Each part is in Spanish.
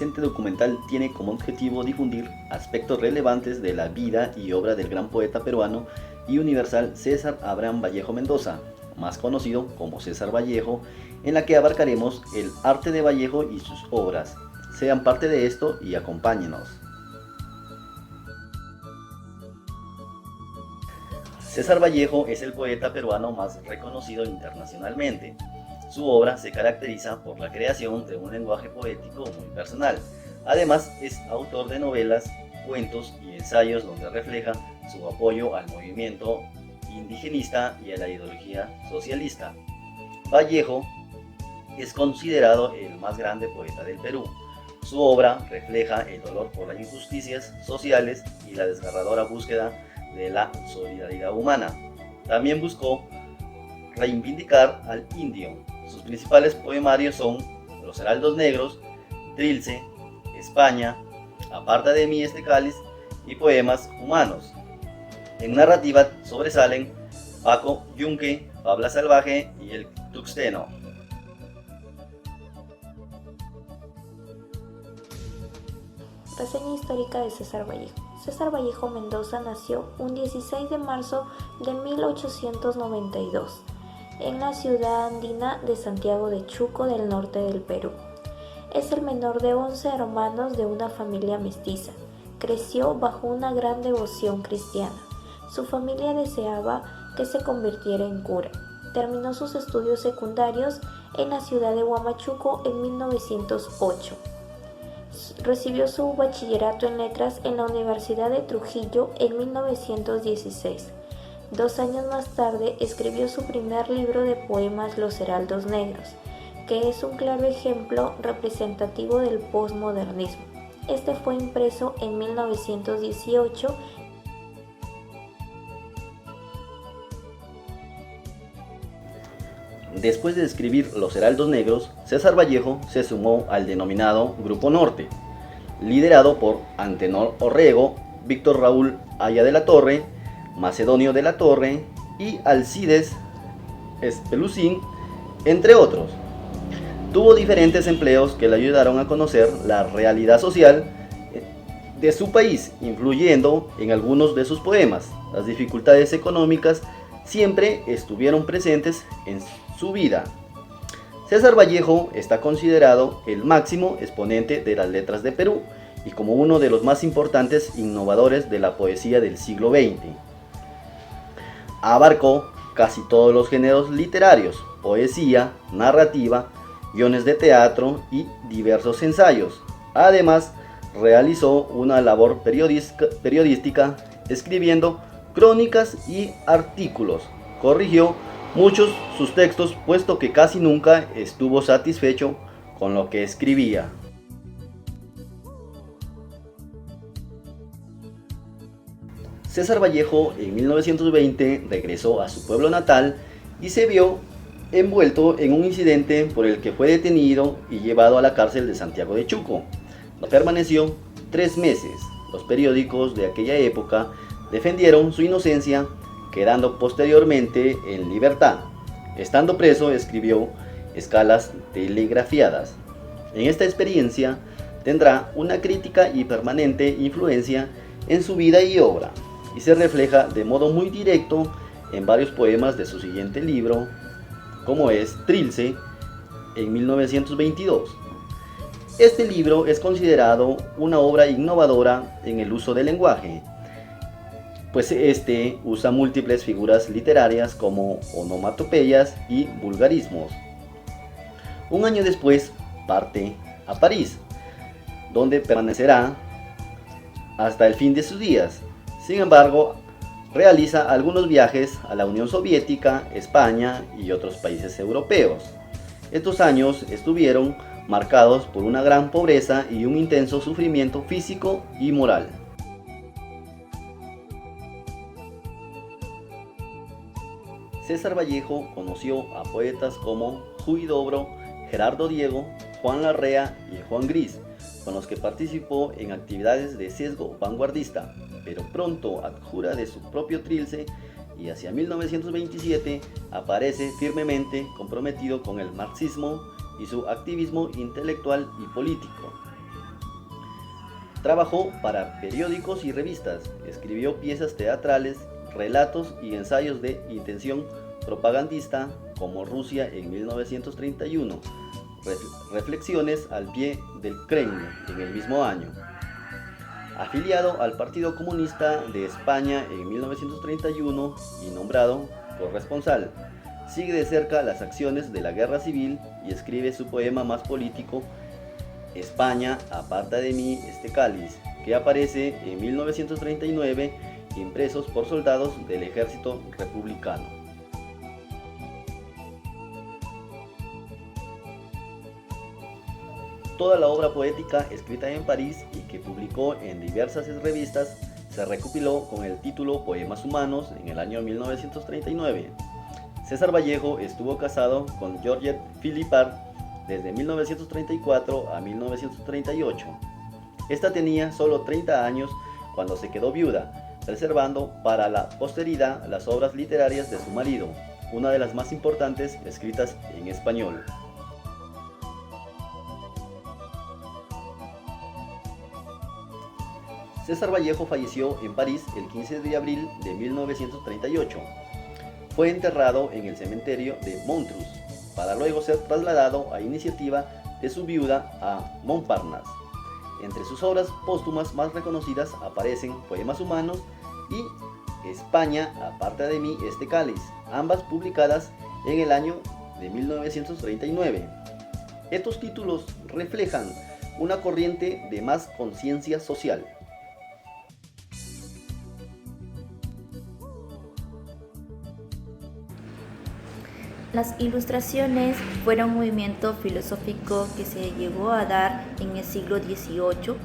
presente documental tiene como objetivo difundir aspectos relevantes de la vida y obra del gran poeta peruano y universal César Abraham Vallejo Mendoza, más conocido como César Vallejo, en la que abarcaremos el arte de Vallejo y sus obras. Sean parte de esto y acompáñenos. César Vallejo es el poeta peruano más reconocido internacionalmente. Su obra se caracteriza por la creación de un lenguaje poético muy personal. Además, es autor de novelas, cuentos y ensayos donde refleja su apoyo al movimiento indigenista y a la ideología socialista. Vallejo es considerado el más grande poeta del Perú. Su obra refleja el dolor por las injusticias sociales y la desgarradora búsqueda de la solidaridad humana. También buscó reivindicar al indio. Sus principales poemarios son Los Heraldos Negros, Trilce, España, Aparta de mí este cáliz y Poemas Humanos. En narrativa sobresalen Paco Yunque, Fabla Salvaje y El Tuxteno. Reseña histórica de César Vallejo. César Vallejo Mendoza nació un 16 de marzo de 1892 en la ciudad andina de Santiago de Chuco del norte del Perú. Es el menor de 11 hermanos de una familia mestiza. Creció bajo una gran devoción cristiana. Su familia deseaba que se convirtiera en cura. Terminó sus estudios secundarios en la ciudad de Huamachuco en 1908. Recibió su bachillerato en letras en la Universidad de Trujillo en 1916. 2 años más tarde escribió su primer libro de poemas Los Heraldos Negros, que es un claro ejemplo representativo del posmodernismo. Este fue impreso en 1918. Después de escribir Los Heraldos Negros, César Vallejo se sumó al denominado Grupo Norte, liderado por Antenor Orrego, Víctor Raúl Aya de la Torre, Macedonio de la Torre y Alcides Espelucín, entre otros. Tuvo diferentes empleos que le ayudaron a conocer la realidad social de su país, influyendo en algunos de sus poemas. Las dificultades económicas siempre estuvieron presentes en su vida. César Vallejo está considerado el máximo exponente de las letras de Perú y como uno de los más importantes innovadores de la poesía del siglo XX. Abarcó casi todos los géneros literarios: poesía, narrativa, guiones de teatro y diversos ensayos. Además, realizó una labor periodística escribiendo crónicas y artículos. Corrigió muchos sus textos, puesto que casi nunca estuvo satisfecho con lo que escribía. César Vallejo en 1920 regresó a su pueblo natal y se vio envuelto en un incidente por el que fue detenido y llevado a la cárcel de Santiago de Chuco. Permaneció 3 meses. Los periódicos de aquella época defendieron su inocencia, quedando posteriormente en libertad. Estando preso, escribió escalas telegrafiadas. En esta experiencia tendrá una crítica y permanente influencia en su vida y obra, y se refleja de modo muy directo en varios poemas de su siguiente libro, como es Trilce, en 1922. Este libro es considerado una obra innovadora en el uso del lenguaje, pues este usa múltiples figuras literarias como onomatopeyas y vulgarismos. Un año después parte a París, donde permanecerá hasta el fin de sus días. Sin embargo, realiza algunos viajes a la Unión Soviética, España y otros países europeos. Estos años estuvieron marcados por una gran pobreza y un intenso sufrimiento físico y moral. César Vallejo conoció a poetas como Huidobro, Gerardo Diego, Juan Larrea y Juan Gris, con los que participó en actividades de sesgo vanguardista, pero pronto adjura de su propio Trilce y hacia 1927 aparece firmemente comprometido con el marxismo y su activismo intelectual y político. Trabajó para periódicos y revistas, escribió piezas teatrales, relatos y ensayos de intención propagandista como Rusia en 1931, Reflexiones al pie del Kremlin en el mismo año. Afiliado al Partido Comunista de España en 1931 y nombrado corresponsal, sigue de cerca las acciones de la guerra civil y escribe su poema más político, España, aparta de mí este cáliz, que aparece en 1939, impresos por soldados del ejército republicano. Toda la obra poética escrita en París y que publicó en diversas revistas se recopiló con el título Poemas Humanos en el año 1939. César Vallejo estuvo casado con Georgette Philippard desde 1934 a 1938. Esta tenía solo 30 años cuando se quedó viuda, preservando para la posteridad las obras literarias de su marido, una de las más importantes escritas en español. César Vallejo falleció en París el 15 de abril de 1938. Fue enterrado en el cementerio de Montreux, para luego ser trasladado a iniciativa de su viuda a Montparnasse. Entre sus obras póstumas más reconocidas aparecen Poemas Humanos y España, aparta de mí este cáliz, ambas publicadas en el año de 1939. Estos títulos reflejan una corriente de más conciencia social. Las ilustraciones fueron un movimiento filosófico que se llegó a dar en el siglo XVIII,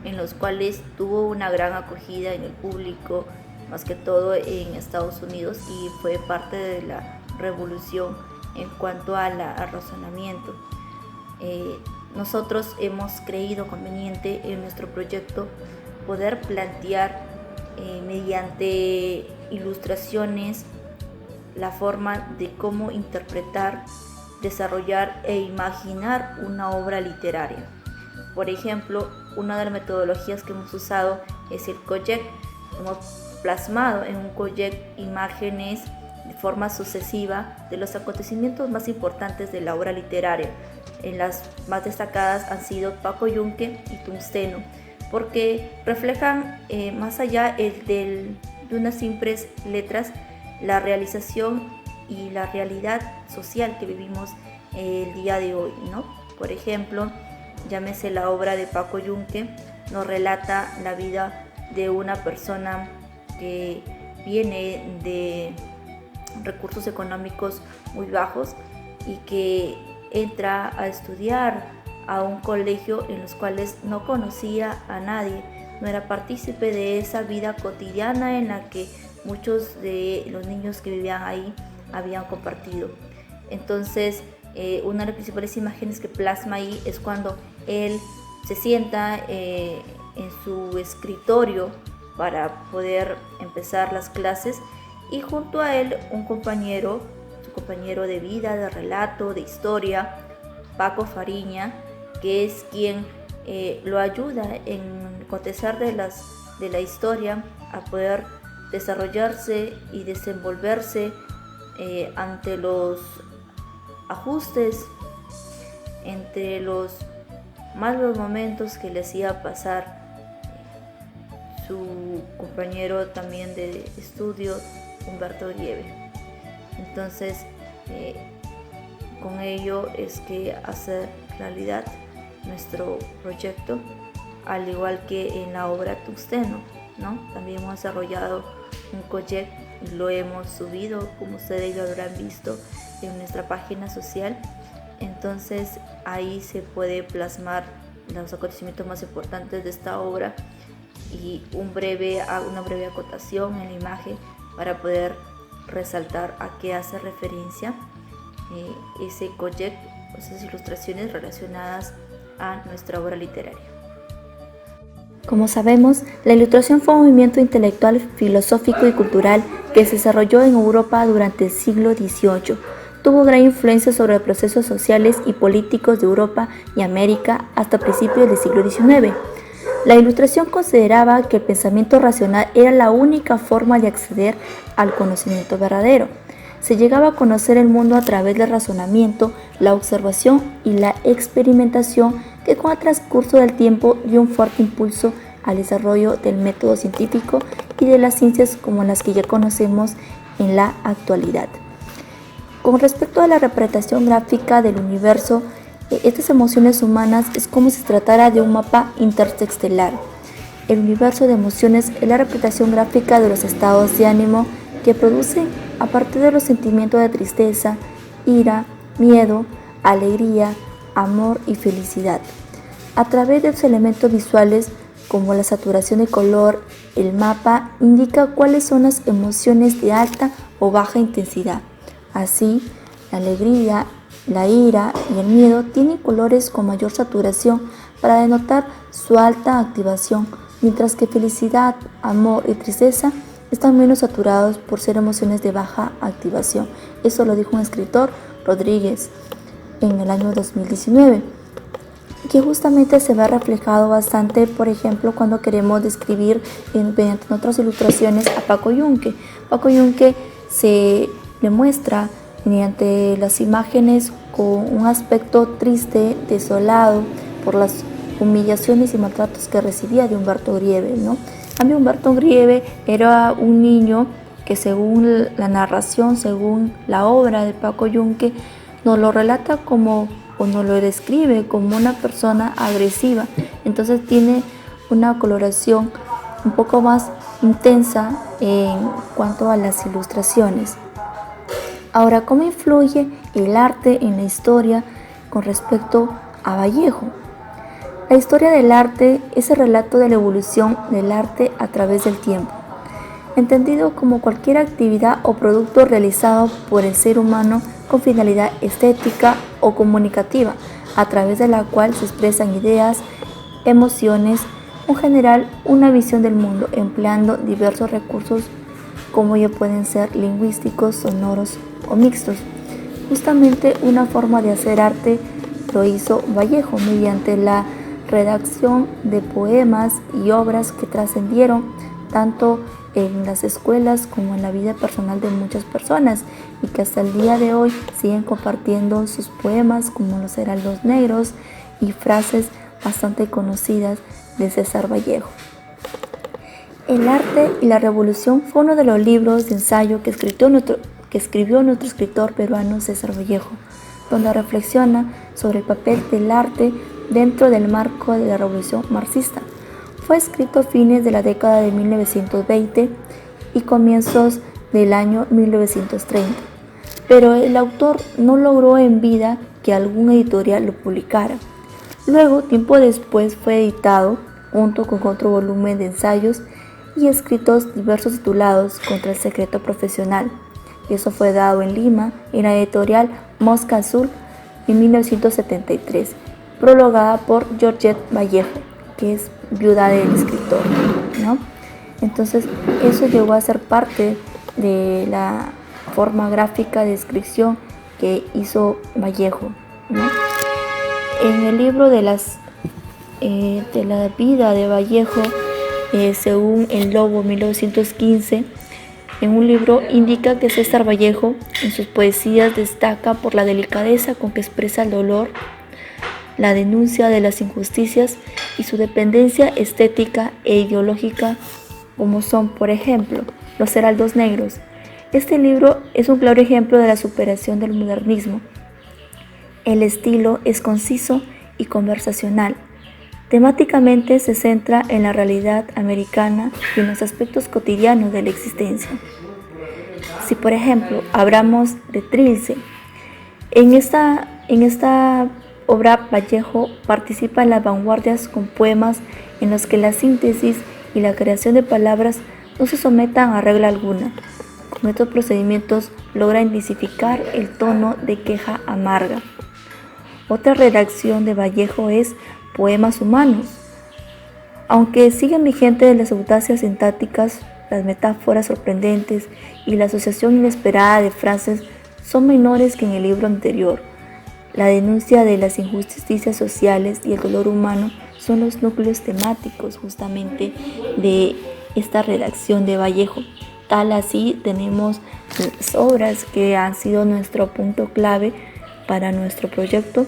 en los cuales tuvo una gran acogida en el público, más que todo en Estados Unidos, y fue parte de la revolución en cuanto al razonamiento. Nosotros hemos creído conveniente en nuestro proyecto poder plantear mediante ilustraciones la forma de cómo interpretar, desarrollar e imaginar una obra literaria. Por ejemplo, una de las metodologías que hemos usado es el Coyec. Hemos plasmado en un Coyec imágenes de forma sucesiva de los acontecimientos más importantes de la obra literaria. En las más destacadas han sido Paco Yunque y Tungsteno, porque reflejan más allá de unas simples letras la realización y la realidad social que vivimos el día de hoy, ¿no? Por ejemplo, llámese la obra de Paco Yunque, nos relata la vida de una persona que viene de recursos económicos muy bajos y que entra a estudiar a un colegio en los cuales no conocía a nadie, no era partícipe de esa vida cotidiana en la que muchos de los niños que vivían ahí habían compartido. Entonces, una de las principales imágenes que plasma ahí es cuando él se sienta en su escritorio para poder empezar las clases, y junto a él un compañero, su compañero de vida, de relato, de historia, Paco Fariña, que es quien lo ayuda en contestar de la historia a poder desarrollarse y desenvolverse ante los ajustes, entre los malos momentos que le hacía pasar su compañero también de estudio, Humberto Grieve. Entonces, con ello es que hace realidad nuestro proyecto, al igual que en la obra Tungsteno, ¿no? También hemos desarrollado un Coyec y lo hemos subido, como ustedes lo habrán visto, en nuestra página social. Entonces ahí se puede plasmar los acontecimientos más importantes de esta obra y una breve acotación en la imagen para poder resaltar a qué hace referencia ese Coyec, esas ilustraciones relacionadas a nuestra obra literaria. Como sabemos, la Ilustración fue un movimiento intelectual, filosófico y cultural que se desarrolló en Europa durante el siglo XVIII. Tuvo gran influencia sobre los procesos sociales y políticos de Europa y América hasta principios del siglo XIX. La Ilustración consideraba que el pensamiento racional era la única forma de acceder al conocimiento verdadero. Se llegaba a conocer el mundo a través del razonamiento, la observación y la experimentación, que con el transcurso del tiempo dio un fuerte impulso al desarrollo del método científico y de las ciencias como las que ya conocemos en la actualidad. Con respecto a la representación gráfica del universo, estas emociones humanas es como si se tratara de un mapa interestelar. El universo de emociones es la representación gráfica de los estados de ánimo que producen a partir de los sentimientos de tristeza, ira, miedo, alegría, amor y felicidad. A través de los elementos visuales como la saturación de color, el mapa indica cuáles son las emociones de alta o baja intensidad. Así, la alegría, la ira y el miedo tienen colores con mayor saturación para denotar su alta activación, mientras que felicidad, amor y tristeza están menos saturados por ser emociones de baja activación. Eso lo dijo un escritor, Rodríguez, en el año 2019, que justamente se ve reflejado bastante, por ejemplo, cuando queremos describir mediante otras ilustraciones a Paco Yunque. Paco Yunque se le muestra mediante las imágenes con un aspecto triste, desolado por las humillaciones y maltratos que recibía de Humberto Grieve, ¿no? A mí Humberto Grieve era un niño que, según la narración, según la obra de Paco Yunque, nos lo relata como, o nos lo describe como una persona agresiva. Entonces tiene una coloración un poco más intensa en cuanto a las ilustraciones. Ahora, ¿cómo influye el arte en la historia con respecto a Vallejo? La historia del arte es el relato de la evolución del arte a través del tiempo, entendido como cualquier actividad o producto realizado por el ser humano con finalidad estética o comunicativa, a través de la cual se expresan ideas, emociones, en general una visión del mundo, empleando diversos recursos como ya pueden ser lingüísticos, sonoros o mixtos. Justamente una forma de hacer arte lo hizo Vallejo mediante la redacción de poemas y obras que trascendieron tanto en las escuelas como en la vida personal de muchas personas y que hasta el día de hoy siguen compartiendo sus poemas, como los Heraldos Negros y frases bastante conocidas de César Vallejo. El arte y la revolución fue uno de los libros de ensayo que escribió nuestro escritor peruano César Vallejo, donde reflexiona sobre el papel del arte dentro del marco de la revolución marxista. Fue escrito a fines de la década de 1920 y comienzos del año 1930, pero el autor no logró en vida que algún editorial lo publicara. Luego, tiempo después, fue editado junto con otro volumen de ensayos y escritos diversos titulados Contra el secreto profesional. Eso fue dado en Lima en la editorial Mosca Azul en 1973, prologada por Georgette Vallejo, que es viuda del escritor, ¿no? Entonces, eso llegó a ser parte de la forma gráfica de descripción que hizo Vallejo, ¿no? En el libro de la vida de Vallejo, según El Lobo 1915, en un libro indica que César Vallejo en sus poesías destaca por la delicadeza con que expresa el dolor, la denuncia de las injusticias y su dependencia estética e ideológica, como son, por ejemplo, Los Heraldos Negros. Este libro es un claro ejemplo de la superación del modernismo. El estilo es conciso y conversacional. Temáticamente se centra en la realidad americana y en los aspectos cotidianos de la existencia. Si, por ejemplo, hablamos de Trilce, en esta obra Vallejo participa en las vanguardias con poemas en los que la síntesis y la creación de palabras no se sometan a regla alguna. Con estos procedimientos logra intensificar el tono de queja amarga. Otra redacción de Vallejo es Poemas Humanos. Aunque siguen vigentes las audacias sintácticas, las metáforas sorprendentes y la asociación inesperada de frases son menores que en el libro anterior. La denuncia de las injusticias sociales y el dolor humano son los núcleos temáticos justamente de esta redacción de Vallejo. Tal así tenemos las obras que han sido nuestro punto clave para nuestro proyecto.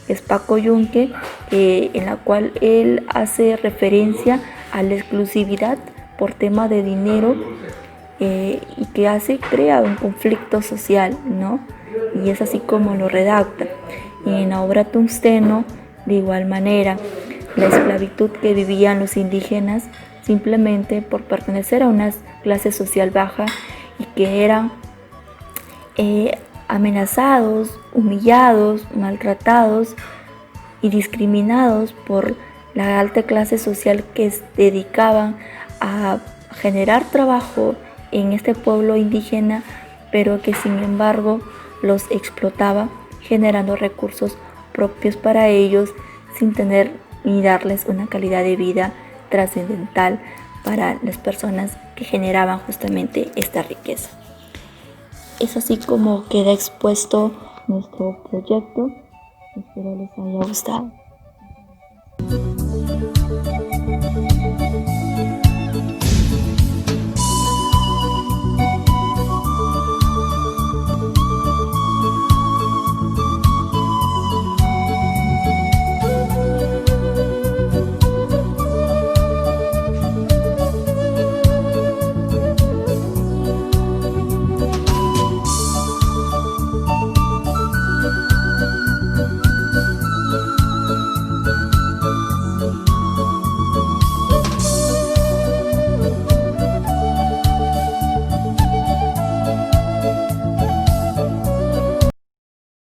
Es Paco Yunque, en la cual él hace referencia a la exclusividad por tema de dinero y que crea un conflicto social, ¿no? Y es así como lo redacta. Y en la obra Tungsteno, de igual manera, la esclavitud que vivían los indígenas simplemente por pertenecer a una clase social baja y que eran amenazados, humillados, maltratados y discriminados por la alta clase social que dedicaban a generar trabajo en este pueblo indígena, pero que sin embargo los explotaba, generando recursos propios para ellos sin tener ni darles una calidad de vida trascendental para las personas que generaban justamente esta riqueza. Es así como queda expuesto nuestro proyecto. Espero les haya gustado.